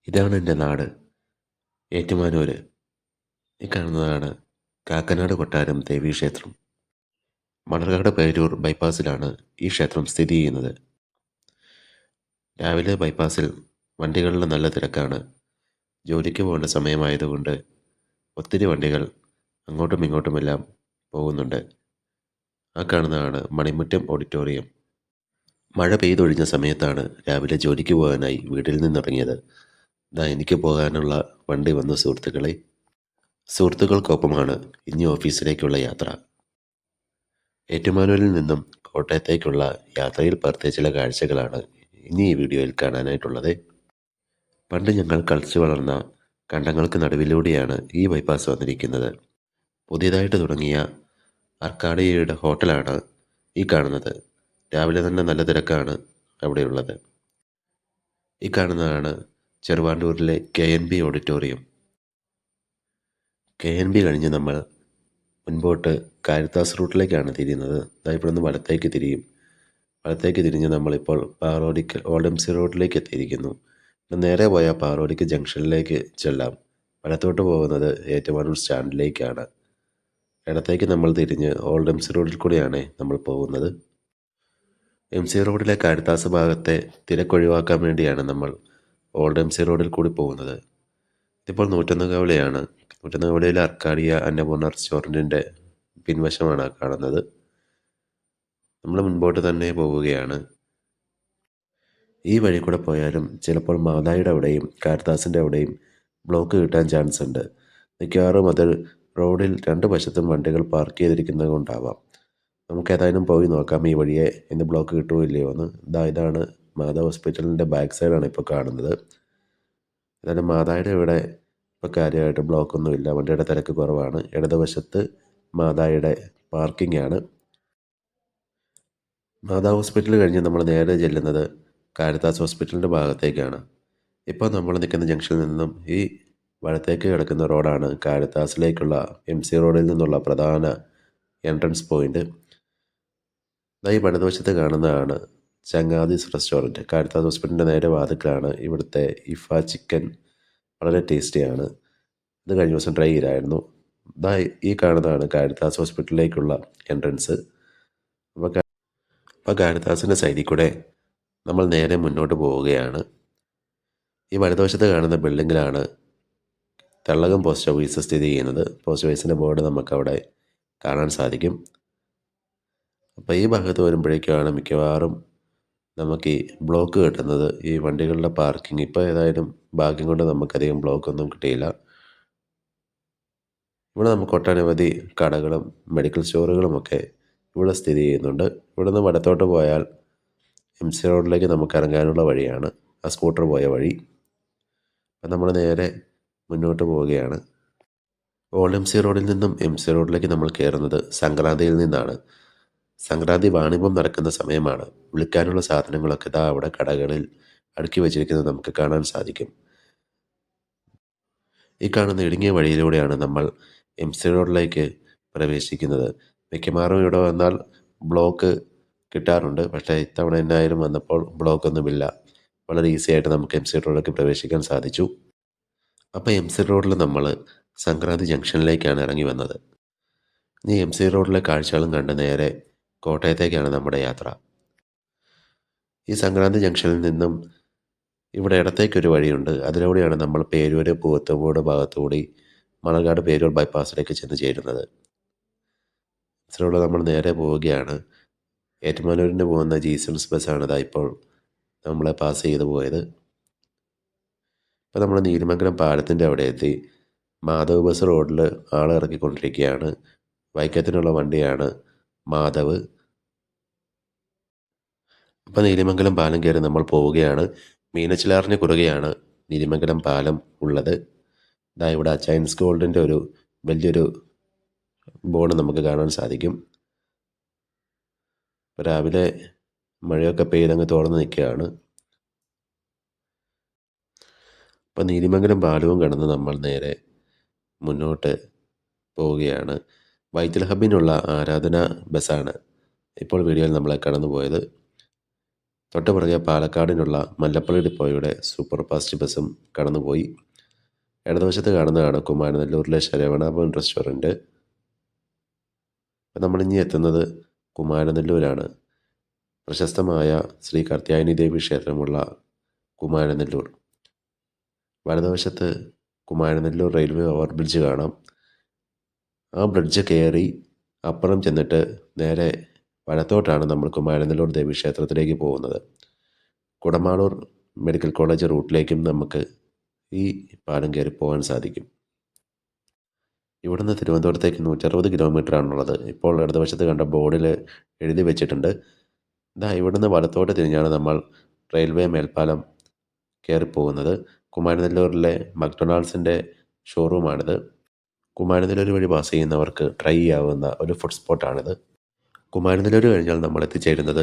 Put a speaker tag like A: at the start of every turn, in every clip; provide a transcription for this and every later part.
A: ഇതാണ് എൻ്റെ നാട്, ഏറ്റുമാനൂര്. ഈ കാണുന്നതാണ് കാക്കനാട് കൊട്ടാരം ദേവീക്ഷേത്രം. മണർകാട് പേരൂർ ബൈപ്പാസിലാണ് ഈ ക്ഷേത്രം സ്ഥിതി ചെയ്യുന്നത്. രാവിലെ ബൈപ്പാസിൽ വണ്ടികളുടെ നല്ല തിരക്കാണ്. ജോലിക്ക് പോകേണ്ട സമയമായതുകൊണ്ട് ഒത്തിരി വണ്ടികൾ അങ്ങോട്ടും ഇങ്ങോട്ടുമെല്ലാം പോകുന്നുണ്ട്. ആ കാണുന്നതാണ് മണിമുറ്റം ഓഡിറ്റോറിയം. മഴ പെയ്തൊഴിഞ്ഞ സമയത്താണ് രാവിലെ ജോലിക്ക് പോകാനായി വീട്ടിൽ നിന്നിറങ്ങിയത്. എനിക്ക് പോകാനുള്ള വണ്ടി വന്നു സുഹൃത്തുക്കളെ. സുഹൃത്തുക്കൾക്കൊപ്പമാണ് ഇനി ഓഫീസിലേക്കുള്ള യാത്ര. ഏറ്റുമാനൂരിൽ നിന്നും കോട്ടയത്തേക്കുള്ള യാത്രയിൽ പകർത്തിയ ചില കാഴ്ചകളാണ് ഇനി ഈ വീഡിയോയിൽ കാണാനായിട്ടുള്ളത്. പണ്ട് ഞങ്ങൾ കളിച്ചു വളർന്ന കണ്ടങ്ങൾക്ക് നടുവിലൂടെയാണ് ഈ ബൈപ്പാസ് വന്നിരിക്കുന്നത്. പുതിയതായിട്ട് തുടങ്ങിയ അർക്കാഡിയയുടെ ഹോട്ടലാണ് ഈ കാണുന്നത്. രാവിലെ തന്നെ നല്ല തിരക്കാണ് അവിടെയുള്ളത്. ഈ കാണുന്നതാണ് ചെറുവാണ്ടൂരിലെ KNB ഓഡിറ്റോറിയം. KNB കഴിഞ്ഞ് നമ്മൾ മുൻപോട്ട് കാരിത്താസ് റൂട്ടിലേക്കാണ് തിരിയുന്നത്. ഇവിടെ നിന്ന് വലത്തേക്ക് തിരിയും. വലത്തേക്ക് തിരിഞ്ഞ് നമ്മളിപ്പോൾ പാറോടിക്കൽ ഓൾഡ് MC റോഡിലേക്ക് എത്തിയിരിക്കുന്നു. നേരെ പോയാൽ പാറോടിക്ക് ജംഗ്ഷനിലേക്ക് ചെല്ലാം. വലത്തോട്ട് പോകുന്നത് ഏറ്റുമാനൂർ സ്റ്റാൻഡിലേക്കാണ്. ഇടത്തേക്ക് നമ്മൾ തിരിഞ്ഞ് ഓൾഡ് MC റോഡിൽ കൂടിയാണ് നമ്മൾ പോകുന്നത്. MC റോഡിലെ കാരിത്താസ് ഭാഗത്തെ തിരക്കൊഴിവാക്കാൻ വേണ്ടിയാണ് നമ്മൾ ഓൾഡ് MC റോഡിൽ കൂടി പോകുന്നത്. ഇതിപ്പോൾ നൂറ്റൊന്ന് കവലയാണ്. നൂറ്റൊന്ന് കവലയിലെ അർക്കാഡിയ അന്നപൂർണ്ണ റെസ്റ്റോറൻറ്റിൻ്റെ പിൻവശമാണ് കാണുന്നത്. നമ്മൾ മുൻപോട്ട് തന്നെ പോവുകയാണ്. ഈ വഴി കൂടെ പോയാലും ചിലപ്പോൾ മാതായുടെ അവിടെയും കാരിത്താസിൻ്റെ അവിടെയും ബ്ലോക്ക് കിട്ടാൻ ചാൻസ് ഉണ്ട്. മിക്കവാറും അത് റോഡിൽ രണ്ട് വശത്തും വണ്ടികൾ പാർക്ക് ചെയ്തിരിക്കുന്നത് കൊണ്ടാവാം. നമുക്ക് ഏതായാലും പോയി നോക്കാം ഈ വഴിയെ ഇന്ന് ബ്ലോക്ക് കിട്ടുമോ ഇല്ലയോ എന്ന്. ഇതാണ് മാതാ ഹോസ്പിറ്റലിൻ്റെ ബാക്ക് സൈഡാണ് ഇപ്പോൾ കാണുന്നത്. ഏതായാലും മാതായുടെ ഇവിടെ ഇപ്പോൾ കാര്യമായിട്ട് ബ്ലോക്കൊന്നുമില്ല, വണ്ടിയുടെ തിരക്ക് കുറവാണ്. ഇടതുവശത്ത് മാതായുടെ പാർക്കിംഗ് ആണ്. മാതാ ഹോസ്പിറ്റൽ കഴിഞ്ഞ് നമ്മൾ നേരെ ചെല്ലുന്നത് കാരിത്താസ് ഹോസ്പിറ്റലിൻ്റെ ഭാഗത്തേക്കാണ്. ഇപ്പോൾ നമ്മൾ നിൽക്കുന്ന ജംഗ്ഷനിൽ നിന്നും ഈ വലത്തേക്ക് കിടക്കുന്ന റോഡാണ് കാരിത്താസിലേക്കുള്ള MC റോഡിൽ നിന്നുള്ള പ്രധാന എൻട്രൻസ് പോയിന്റ്. ഈ വലതുവശത്ത് കാണുന്നതാണ് ചങ്ങാതീസ് റെസ്റ്റോറൻറ്റ്. കാരിത്താസ് ഹോസ്പിറ്റലിൻ്റെ നേരെ വാതിക്കലാണ് ഇവിടുത്തെ ഇഫ ചിക്കൻ. വളരെ ടേസ്റ്റിയാണ്. ഇത് കഴിഞ്ഞ ദിവസം ട്രൈ ചെയ്തായിരുന്നു. ഈ കാണുന്നതാണ് കാരിത്താസ് ഹോസ്പിറ്റലിലേക്കുള്ള എൻട്രൻസ്. അപ്പോൾ കാരിത്താസിൻ്റെ സൈഡിൽ കൂടെ നമ്മൾ നേരെ മുന്നോട്ട് പോവുകയാണ്. ഈ വലതുവശത്ത് കാണുന്ന ബിൽഡിങ്ങിലാണ് തള്ളകം പോസ്റ്റ് ഓഫീസ് സ്ഥിതി ചെയ്യുന്നത്. പോസ്റ്റ് ഓഫീസിൻ്റെ ബോർഡ് നമുക്കവിടെ കാണാൻ സാധിക്കും. അപ്പോൾ ഈ ഭാഗത്ത് വരുമ്പോഴേക്കാണ് മിക്കവാറും നമുക്ക് ഈ ബ്ലോക്ക് കിട്ടുന്നത്. ഈ വണ്ടികളുടെ പാർക്കിംഗ് ഇപ്പോൾ ഏതായാലും ഭാഗ്യം കൊണ്ട് നമുക്കധികം ബ്ലോക്കൊന്നും കിട്ടിയില്ല. ഇവിടെ നമുക്ക് ഒട്ടനവധി കടകളും മെഡിക്കൽ സ്റ്റോറുകളുമൊക്കെ ഇവിടെ സ്ഥിതി ചെയ്യുന്നുണ്ട്. ഇവിടെ നിന്ന് വലത്തോട്ട് പോയാൽ MC റോഡിലേക്ക് നമുക്ക് ഇറങ്ങാനുള്ള വഴിയാണ് ആ സ്കൂട്ടർ പോയ വഴി. അപ്പം നമ്മൾ നേരെ മുന്നോട്ട് പോവുകയാണ്. ഓൾഡ് MC റോഡിൽ നിന്നും MC റോഡിലേക്ക് നമ്മൾ കയറുന്നത് സംക്രാന്തിയിൽ നിന്നാണ്. സംക്രാന്തി വാണിഭം നടക്കുന്ന സമയമാണ്. വിളിക്കാനുള്ള സാധനങ്ങളൊക്കെ അവിടെ കടകളിൽ അടുക്കി വെച്ചിരിക്കുന്നത് നമുക്ക് കാണാൻ സാധിക്കും. ഈ കാണുന്ന ഇടുങ്ങിയ വഴിയിലൂടെയാണ് നമ്മൾ MC റോഡിലേക്ക് പ്രവേശിക്കുന്നത്. മിക്കവാറും ഇവിടെ വന്നാൽ ബ്ലോക്ക് കിട്ടാറുണ്ട്. പക്ഷേ ഇത്തവണ എന്നായാലും വന്നപ്പോൾ ബ്ലോക്കൊന്നുമില്ല. വളരെ ഈസി ആയിട്ട് നമുക്ക് MC റോഡിലേക്ക് പ്രവേശിക്കാൻ സാധിച്ചു. അപ്പോൾ MC റോഡിൽ നമ്മൾ സംക്രാന്തി ജംഗ്ഷനിലേക്കാണ് ഇറങ്ങി വന്നത്. ഇനി MC റോഡിലെ കാഴ്ചകളും കണ്ട് നേരെ കോട്ടയത്തേക്കാണ് നമ്മുടെ യാത്ര. ഈ സംക്രാന്തി ജംഗ്ഷനിൽ നിന്നും ഇവിടെ ഇടത്തേക്കൊരു വഴിയുണ്ട്. അതിലൂടെയാണ് നമ്മൾ പേരൂർ പൂവത്തോട് ഭാഗത്തുകൂടി മണർകാട് പേരൂർ ബൈപ്പാസിലേക്ക് ചെന്ന് ചേരുന്നത്. ഇതിലൂടെ നമ്മൾ നേരെ പോവുകയാണ്. ഏറ്റുമാനൂരിന് പോകുന്ന ജീസൺസ് ബസ്സാണ് ഇപ്പോൾ നമ്മളെ പാസ് ചെയ്ത് പോയത്. ഇപ്പോൾ നമ്മൾ നീലിമംഗലം പാലത്തിൻ്റെ അവിടെ എത്തി. മാധവ് ബസ് റോഡിൽ ആളെ ഇറക്കിക്കൊണ്ടിരിക്കുകയാണ്. വൈക്കത്തിനുള്ള വണ്ടിയാണ് മാധവ്. അപ്പോൾ നീലിമംഗലം പാലം കയറി നമ്മൾ പോവുകയാണ്. മീനച്ചിലാറിന് കുറുകെയാണ് നീലിമംഗലം പാലം ഉള്ളത്. ഇവിടെ ചൈനീസ് ഗോൾഡിൻ്റെ ഒരു വലിയൊരു ബോർഡ് നമുക്ക് കാണാൻ സാധിക്കും. രാവിലെ മഴയൊക്കെ പെയ്തങ്ങ് തുറന്ന് നിൽക്കുകയാണ്. അപ്പോൾ നീലിമംഗലം പാലവും കടന്ന് നമ്മൾ നേരെ മുന്നോട്ട് പോവുകയാണ്. വൈത്തൽ ഹബിനുള്ള ആരാധന ബസ്സാണ് ഇപ്പോൾ വീഡിയോയിൽ നമ്മളെ കടന്നു പോയത്. തൊട്ട് പുറകെ പാലക്കാടിനുള്ള മല്ലപ്പള്ളി ഡിപ്പോയുടെ സൂപ്പർ ഫാസ്റ്റ് ബസ്സും കടന്നുപോയി. ഇടതുവശത്ത് കാണുന്നതാണ് കുമാരനെല്ലൂരിലെ ശരവണഭവൻ റെസ്റ്റോറൻറ്റ്. അപ്പം നമ്മളിനി എത്തുന്നത് കുമാരനെല്ലൂരാണ്. പ്രശസ്തമായ ശ്രീ കാർത്യായനി ദേവി ക്ഷേത്രമുള്ള കുമാരനെല്ലൂർ. വലതുവശത്ത് കുമാരനെല്ലൂർ റെയിൽവേ ഓവർ ബ്രിഡ്ജ് കാണാം. ആ ബ്രിഡ്ജ് കയറി അപ്പുറം ചെന്നിട്ട് നേരെ വലത്തോട്ടാണ് നമ്മൾ കുമാരനെല്ലൂർ ദേവി ക്ഷേത്രത്തിലേക്ക് പോകുന്നത്. കുടമാളൂർ മെഡിക്കൽ കോളേജ് റൂട്ടിലേക്കും നമുക്ക് ഈ പാലം കയറി പോകാൻ സാധിക്കും. ഇവിടുന്ന് തിരുവനന്തപുരത്തേക്ക് 160 കിലോമീറ്ററാണുള്ളത്. ഇപ്പോൾ ഇടതുവശത്ത് കണ്ട ബോർഡിൽ എഴുതി വെച്ചിട്ടുണ്ട്. ഇവിടുന്ന് വലത്തോട്ട് തിരിഞ്ഞാണ് നമ്മൾ റെയിൽവേ മേൽപ്പാലം കയറിപ്പോകുന്നത്. കുമാരനെല്ലൂരിലെ മക്ഡൊണാൾഡ്സിൻ്റെ ഷോറൂമാണിത്. കുമാരനെല്ലൂർ വഴി പാസ് ചെയ്യുന്നവർക്ക് ട്രൈ ചെയ്യാവുന്ന ഒരു ഫുഡ് സ്പോട്ടാണിത്. കുമാരനെല്ലൂർ കഴിഞ്ഞാൽ നമ്മൾ എത്തിച്ചേരുന്നത്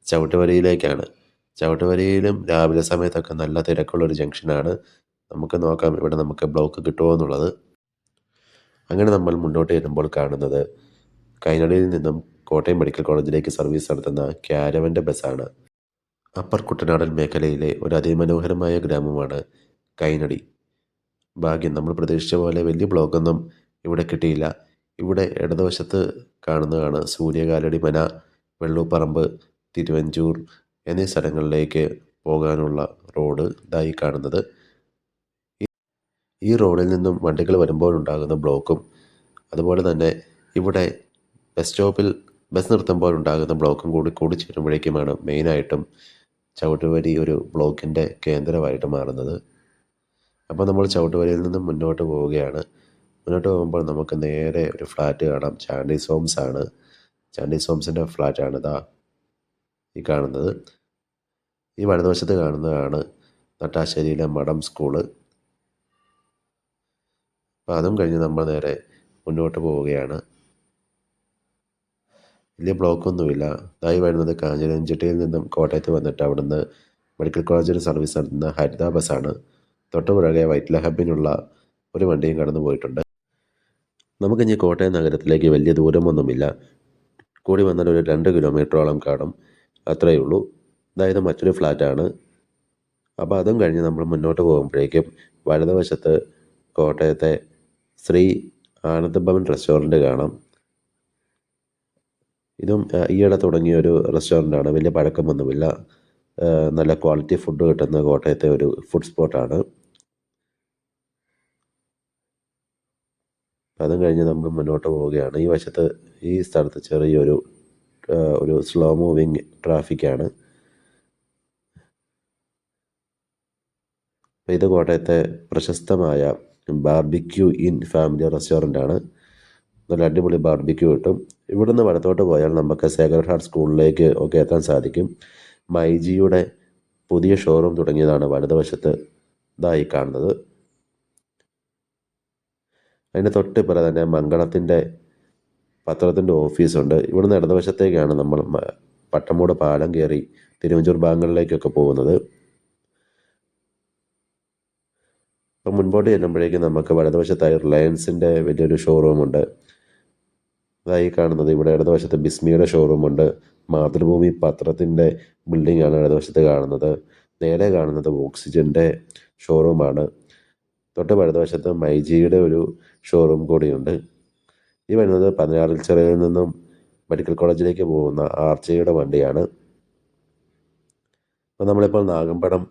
A: ചവിട്ടുവരയിലേക്കാണ്. ചവിട്ടുവരയിലും രാവിലെ സമയത്തൊക്കെ നല്ല തിരക്കുള്ളൊരു ജംഗ്ഷനാണ്. നമുക്ക് നോക്കാം ഇവിടെ നമുക്ക് ബ്ലോക്ക് കിട്ടുമോ എന്നുള്ളത്. അങ്ങനെ നമ്മൾ മുന്നോട്ട് ചെല്ലുമ്പോൾ കാണുന്നത് കൈനടിയിൽ നിന്നും കോട്ടയം മെഡിക്കൽ കോളേജിലേക്ക് സർവീസ് നടത്തുന്ന ക്യാരവൻ്റെ ബസ്സാണ്. അപ്പർ കുട്ടനാടൻ മേഖലയിലെ ഒരു അതിമനോഹരമായ ഗ്രാമമാണ് കൈനടി. ഭാഗ്യം, നമ്മൾ പ്രതീക്ഷിച്ച പോലെ വലിയ ബ്ലോക്കൊന്നും ഇവിടെ കിട്ടിയില്ല. ഇവിടെ ഇടതുവശത്ത് കാണുന്നതാണ് സൂര്യകാലടി മന, വെള്ളൂപ്പറമ്പ്, തിരുവഞ്ചൂർ എന്നീ സ്ഥലങ്ങളിലേക്ക് പോകാനുള്ള റോഡ് ഇതായി കാണുന്നത്. ഈ റോഡിൽ നിന്നും വണ്ടികൾ വരുമ്പോഴുണ്ടാകുന്ന ബ്ലോക്കും അതുപോലെ തന്നെ ഇവിടെ ബസ് സ്റ്റോപ്പിൽ ബസ് നിർത്തുമ്പോഴുണ്ടാകുന്ന ബ്ലോക്കും കൂടി ചേരുമ്പോഴേക്കുമാണ് മെയിനായിട്ടും ചവിട്ടുവരി ഒരു ബ്ലോക്കിൻ്റെ കേന്ദ്രമായിട്ട് മാറുന്നത്. അപ്പോൾ നമ്മൾ ചവിട്ടുവരിയിൽ നിന്നും മുന്നോട്ട് പോവുകയാണ്. മുന്നോട്ട് പോകുമ്പോൾ നമുക്ക് നേരെ ഒരു ഫ്ലാറ്റ് കാണാം. ചാണ്ടീസ് ഹോംസ് ആണ്. ചാണ്ടീസ് ഹോംസിൻ്റെ ഫ്ലാറ്റാണ് ഈ കാണുന്നത്. ഈ വലതുവശത്ത് കാണുന്നതാണ് നട്ടാശ്ശേരിയിലെ മഠം സ്കൂള്. അപ്പോൾ അതും കഴിഞ്ഞ് നമ്മൾ നേരെ മുന്നോട്ട് പോവുകയാണ്. വലിയ ബ്ലോക്കൊന്നുമില്ല. വരുന്നത് കാഞ്ഞിരഞ്ചിട്ടിയിൽ നിന്നും കോട്ടയത്ത് വന്നിട്ട് അവിടുന്ന് മെഡിക്കൽ കോളേജിൽ സർവീസ് നടത്തുന്ന ഹരിത ബസ്സാണ്. തൊട്ടുപുറകെ വൈറ്റ്ല ഹബിനുള്ള ഒരു വണ്ടിയും കടന്നു പോയിട്ടുണ്ട്. നമുക്കിനി കോട്ടയം നഗരത്തിലേക്ക് വലിയ ദൂരമൊന്നുമില്ല. കൂടി വന്നാൽ ഒരു 2 കിലോമീറ്ററോളം കാണും, അത്രയേ ഉള്ളൂ. അതായത് മറ്റൊരു ഫ്ലാറ്റാണ്. അപ്പോൾ അതും കഴിഞ്ഞ് നമ്മൾ മുന്നോട്ട് പോകുമ്പോഴേക്കും വലതുവശത്ത് കോട്ടയത്തെ ശ്രീ ആനന്ദഭവൻ റെസ്റ്റോറൻറ്റ് കാണാം. ഇതും ഈയിടെ തുടങ്ങിയ ഒരു റെസ്റ്റോറൻ്റാണ്. വലിയ പഴക്കമൊന്നുമില്ല. നല്ല ക്വാളിറ്റി ഫുഡ് കിട്ടുന്ന കോട്ടയത്തെ ഒരു ഫുഡ് സ്പോട്ടാണ്. അതും കഴിഞ്ഞ് നമ്മൾ മുന്നോട്ട് പോവുകയാണ്. ഈ വശത്ത് ഈ സ്ഥലത്ത് ചെറിയൊരു സ്ലോ മൂവിങ് ട്രാഫിക്കാണ്. ഇത് കോട്ടയത്തെ പ്രശസ്തമായ ബാർബിക്യൂ ഇൻ ഫാമിലി റെസ്റ്റോറൻ്റാണ്. നല്ല അടിപൊളി ബാർബിക്യൂ കിട്ടും. ഇവിടുന്ന് വലത്തോട്ട് പോയാൽ നമുക്ക് സേക്രഡ് ഹാർട്ട് സ്കൂളിലേക്ക് ഒക്കെ എത്താൻ സാധിക്കും. മൈജിയുടെ പുതിയ ഷോറൂം തുടങ്ങിയതാണ് വലതുവശത്ത് ഇതായി കാണുന്നത്. അതിൻ്റെ തൊട്ടിപ്പുറം തന്നെ മംഗളത്തിൻ്റെ പത്രത്തിൻ്റെ ഓഫീസുണ്ട്. ഇവിടുന്ന് ഇടതുവശത്തേക്കാണ് നമ്മൾ പട്ടമൂട് പാലം കയറി തിരുവഞ്ചൂർ ഭാഗങ്ങളിലേക്കൊക്കെ പോകുന്നത്. അപ്പം മുൻപോട്ട് ചെല്ലുമ്പോഴേക്കും നമുക്ക് വലതുവശത്തായി റിലയൻസിൻ്റെ വലിയൊരു ഷോറൂമുണ്ട്. അതായി കാണുന്നത്. ഇവിടെ ഇടതുവശത്ത് ബിസ്മിയുടെ ഷോറൂമുണ്ട്. മാതൃഭൂമി പത്രത്തിൻ്റെ ബിൽഡിങ്ങാണ് ഇടതുവശത്ത് കാണുന്നത്. നേരെ കാണുന്നത് ഓക്സിജൻ്റെ ഷോറൂമാണ്. തൊട്ട് വലതുവശത്ത് മൈജിയുടെ ഒരു ഷോറൂം കൂടിയുണ്ട്. ഈ വരുന്നത് 16 ചിറയിൽ നിന്നും മെഡിക്കൽ കോളേജിലേക്ക് പോകുന്ന ആർച്ചയുടെ വണ്ടിയാണ്. അപ്പോൾ നമ്മളിപ്പോൾ നാഗമ്പടം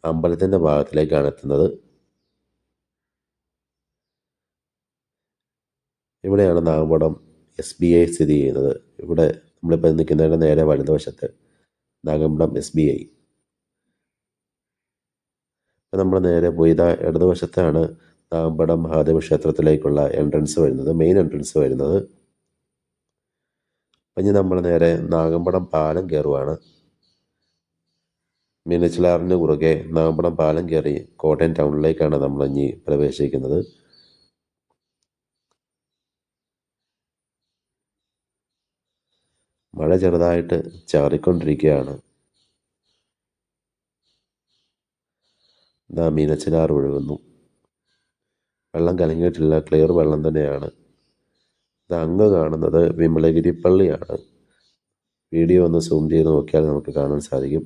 A: അമ്പലത്തിൻ്റെ ഭാഗത്തിലേക്കാണ് എത്തുന്നത്. ഇവിടെയാണ് നാഗമ്പടം SBI സ്ഥിതി ചെയ്യുന്നത്. ഇവിടെ നമ്മളിപ്പോൾ നിൽക്കുന്നതിൻ്റെ നേരെ വലതുവശത്ത് നാഗമ്പടം SBI. അപ്പോൾ നമ്മൾ നേരെ പോയി ഇടതുവശത്താണ് നാഗമ്പടം മഹാദേവ ക്ഷേത്രത്തിലേക്കുള്ള എൻട്രൻസ് വരുന്നത്, മെയിൻ എൻട്രൻസ് വരുന്നത്. അപ്പം ഇനി നമ്മൾ നേരെ നാഗമ്പടം പാലം കയറുവാണ്. മീനച്ചിലാറിന് കുറുകെ നാഗമ്പടം പാലം കയറി കോട്ടയം ടൗണിലേക്കാണ് നമ്മൾ ഇനി പ്രവേശിക്കുന്നത്. മഴ ചെറുതായിട്ട് ചാറിക്കൊണ്ടിരിക്കുകയാണ്. മീനച്ചിലാർ ഒഴുകുന്നു. വെള്ളം കലങ്ങിയിട്ടില്ല, ക്ലിയർ വെള്ളം തന്നെയാണ്. അങ്ങ് കാണുന്നത് വിമലഗിരി പള്ളിയാണ്. വീഡിയോ ഒന്ന് സൂം ചെയ്ത് നോക്കിയാൽ നമുക്ക് കാണാൻ സാധിക്കും.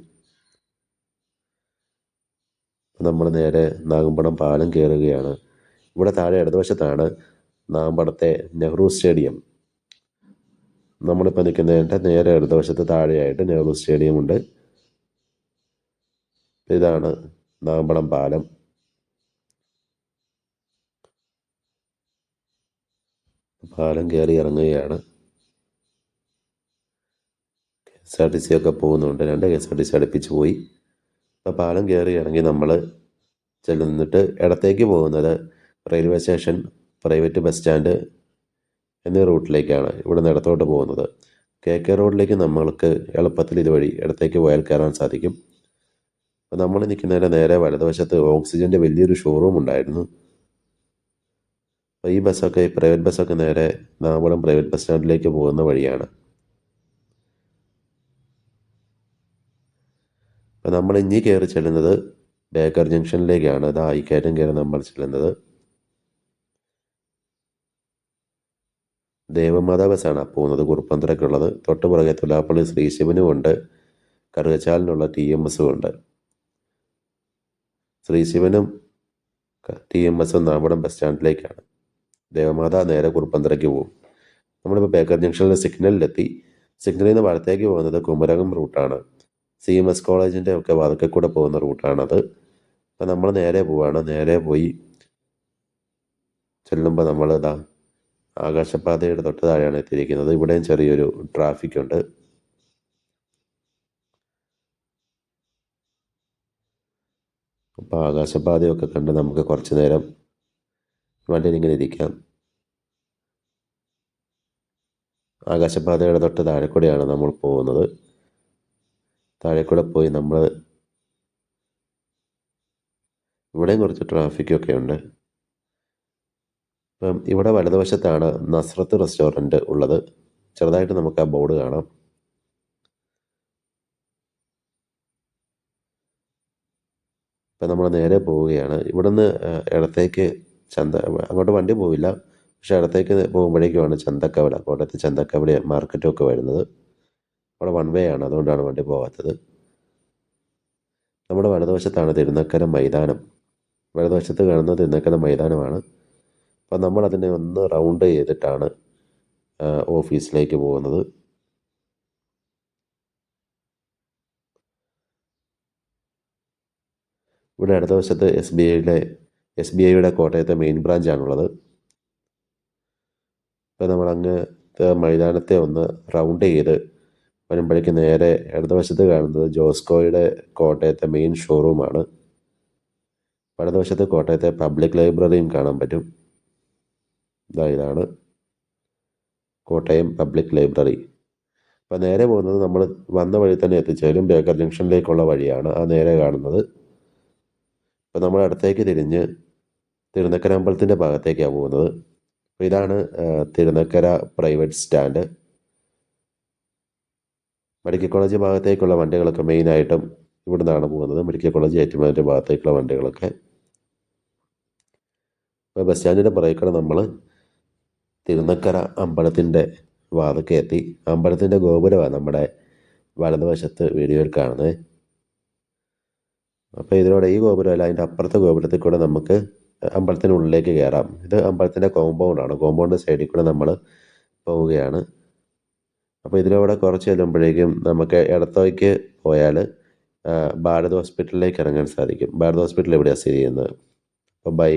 A: നമ്മൾ നേരെ നാഗമ്പടം പാലം കയറുകയാണ്. ഇവിടെ താഴെ ഇടതുവശത്താണ് നാഗമ്പടത്തെ നെഹ്റു സ്റ്റേഡിയം. നമ്മളിപ്പോൾ നിൽക്കുന്നതിൻ്റെ നേരെ ഇടതുവശത്ത് താഴെയായിട്ട് നെഹ്റു സ്റ്റേഡിയം ഉണ്ട്. ഇതാണ് നാഗമ്പടം പാലം. പാലം കയറി ഇറങ്ങുകയാണ്. KSRTC ഒക്കെ പോകുന്നുണ്ട്. 2 KSRTC അടുപ്പിച്ച് പോയി. അപ്പോൾ പാലം കയറി ഇറങ്ങി നമ്മൾ ചെല്ലുന്നിട്ട് ഇടത്തേക്ക് പോകുന്നത് railway station, private bus stand എന്നീ റൂട്ടിലേക്കാണ്. ഇവിടെ നിന്ന് ഇടത്തോട്ട് പോകുന്നത്. KK റോഡിലേക്ക് നമ്മൾക്ക് എളുപ്പത്തിൽ ഇതുവഴി ഇടത്തേക്ക് പോയാൽ കയറാൻ സാധിക്കും. അപ്പോൾ നമ്മൾ നിൽക്കുന്നതിൻ്റെ നേരെ വലതുവശത്ത് ഓക്സിജൻ്റെ വലിയൊരു ഷോറൂം ഉണ്ടായിരുന്നു. അപ്പോൾ ഈ പ്രൈവറ്റ് ബസ്സൊക്കെ നേരെ നാഗമ്പടം പ്രൈവറ്റ് ബസ് സ്റ്റാൻഡിലേക്ക് പോകുന്ന വഴിയാണ്. അപ്പോൾ നമ്മൾ ഇനി കയറി ചെല്ലുന്നത് ബേക്കർ ജംഗ്ഷനിലേക്കാണ്. ഇതാ ഈ കയറ്റം കയറി നമ്മൾ ചെല്ലുന്നത്. ദേവമാതാ ബസ്സാണ് പോകുന്നത് കുറുപ്പന്തറയ്ക്കുള്ളത്. തൊട്ട് പുറകെ തുലാപ്പള്ളി ശ്രീശിവനും ഉണ്ട്. കറുകച്ചാലിനുള്ള TMS ഉണ്ട്. ശ്രീശിവനും TMSും നാഗമ്പടം ബസ് സ്റ്റാൻഡിലേക്കാണ്. ദേവമാതാ നേരെ കുറുപ്പന്തറയ്ക്ക് പോകും. നമ്മളിപ്പോൾ ബേക്കർ ജംഗ്ഷനിലെ സിഗ്നലിലെത്തി. സിഗ്നലിൽ നിന്ന് വലത്തേക്ക് പോകുന്നത് കുമരകം റൂട്ടാണ്. CMS കോളേജിൻ്റെ ഒക്കെ വാതൊക്കെ കൂടെ പോകുന്ന റൂട്ടാണത്. അപ്പം നമ്മൾ നേരെ പോവാണ്. നേരെ പോയി ചെല്ലുമ്പോൾ നമ്മൾ ഇതാ ആകാശപാതയുടെ തൊട്ട് താഴെയാണ് എത്തിയിരിക്കുന്നത്. ഇവിടെയും ചെറിയൊരു ട്രാഫിക് ഉണ്ട്. അപ്പോൾ ആകാശപാതയൊക്കെ കണ്ട് നമുക്ക് കുറച്ച് നേരം വണ്ടിയിൽ ഇങ്ങനെ ഇരിക്കാം. ആകാശപാതയുടെ തൊട്ട് താഴെ കൂടെയാണ് നമ്മൾ പോകുന്നത്. താഴെ കൂടെ പോയി നമ്മൾ ഇവിടെയും കുറച്ച് ട്രാഫിക്കൊക്കെ ഉണ്ട്. ഇപ്പം ഇവിടെ വലതുവശത്താണ് നസ്രത്ത് റെസ്റ്റോറൻറ്റ് ഉള്ളത്. ചെറുതായിട്ട് നമുക്ക് ആ ബോർഡ് കാണാം. ഇപ്പം നമ്മൾ നേരെ പോവുകയാണ്. ഇവിടുന്ന് ഇടത്തേക്ക് അങ്ങോട്ട് വണ്ടി പോവില്ല. പക്ഷെ ഇടത്തേക്ക് പോകുമ്പോഴേക്കുമാണ് ചന്തക്കവല, കോട്ടയത്ത് ചന്തക്കവല മാർക്കറ്റും ഒക്കെ വരുന്നത്. അവിടെ 1 വേ ആണ്, അതുകൊണ്ടാണ് വണ്ടി പോകാത്തത്. നമ്മുടെ വലതുവശത്താണ് തിരുനക്കര മൈതാനം. വലതുവശത്ത് കാണുന്നത് തിരുനക്കര മൈതാനമാണ്. അപ്പം നമ്മളതിനെ ഒന്ന് റൗണ്ട് ചെയ്തിട്ടാണ് ഓഫീസിലേക്ക് പോകുന്നത്. ഇവിടെ അടുത്ത വശത്ത് SBIയുടെ കോട്ടയത്തെ മെയിൻ ബ്രാഞ്ചാണുള്ളത്. ഇപ്പം നമ്മളങ്ങ് മൈതാനത്തെ ഒന്ന് റൗണ്ട് ചെയ്ത് വരുമ്പോഴേക്ക് നേരെ ഇടതുവശത്ത് കാണുന്നത് ജോസ്കോയുടെ കോട്ടയത്തെ മെയിൻ ഷോറൂമാണ്. വലതുവശത്ത് കോട്ടയത്തെ പബ്ലിക് ലൈബ്രറിയും കാണാൻ പറ്റും. ഇതാണ് കോട്ടയം പബ്ലിക് ലൈബ്രറി. അപ്പോൾ നേരെ പോകുന്നത് നമ്മൾ വന്ന വഴി തന്നെ എത്തിച്ചേരും. ബേക്കർ ജംഗ്ഷനിലേക്കുള്ള വഴിയാണ് ആ നേരെ കാണുന്നത്. അപ്പോൾ നമ്മൾ അടുത്തേക്ക് തിരിഞ്ഞ് തിരുനക്കര അമ്പലത്തിൻ്റെ ഭാഗത്തേക്കാണ് പോകുന്നത്. അപ്പോൾ ഇതാണ് Thirunakkara private stand. Medical college ഭാഗത്തേക്കുള്ള വണ്ടികളൊക്കെ മെയിനായിട്ടും ഇവിടെ നിന്നാണ് പോകുന്നത്. മെഡിക്കൽ കോളേജ് ഏറ്റുമാനൂർ ഭാഗത്തേക്കുള്ള വണ്ടികളൊക്കെ. അപ്പോൾ ബസ് സ്റ്റാൻഡിൻ്റെ പുറകെ നമ്മൾ തിരുനക്കര അമ്പലത്തിൻ്റെ വാതൊക്കെ എത്തി. അമ്പലത്തിൻ്റെ ഗോപുരമാണ് നമ്മുടെ വലതുവശത്ത് വീഡിയോയിൽ കാണുന്നത്. അപ്പോൾ ഇതിലൂടെ ഈ ഗോപുരമല്ല, അതിൻ്റെ അപ്പുറത്തെ ഗോപുരത്തിൽ കൂടെ നമുക്ക് അമ്പലത്തിനുള്ളിലേക്ക് കയറാം. ഇത് അമ്പലത്തിൻ്റെ കോമ്പൗണ്ടാണ്. കോമ്പൗണ്ട് സൈഡിൽ കൂടെ നമ്മൾ പോവുകയാണ്. അപ്പോൾ ഇതിലൂടെ കുറച്ച് ചെല്ലുമ്പോഴേക്കും നമുക്ക് ഇടത്തേക്ക് പോയാൽ ഭാരത് ഹോസ്പിറ്റലിലേക്ക് ഇറങ്ങാൻ സാധിക്കും. ഭാരത് ഹോസ്പിറ്റൽ എവിടെയാണ് സ്ഥിതി ചെയ്യുന്നത്. അപ്പോൾ ബൈ.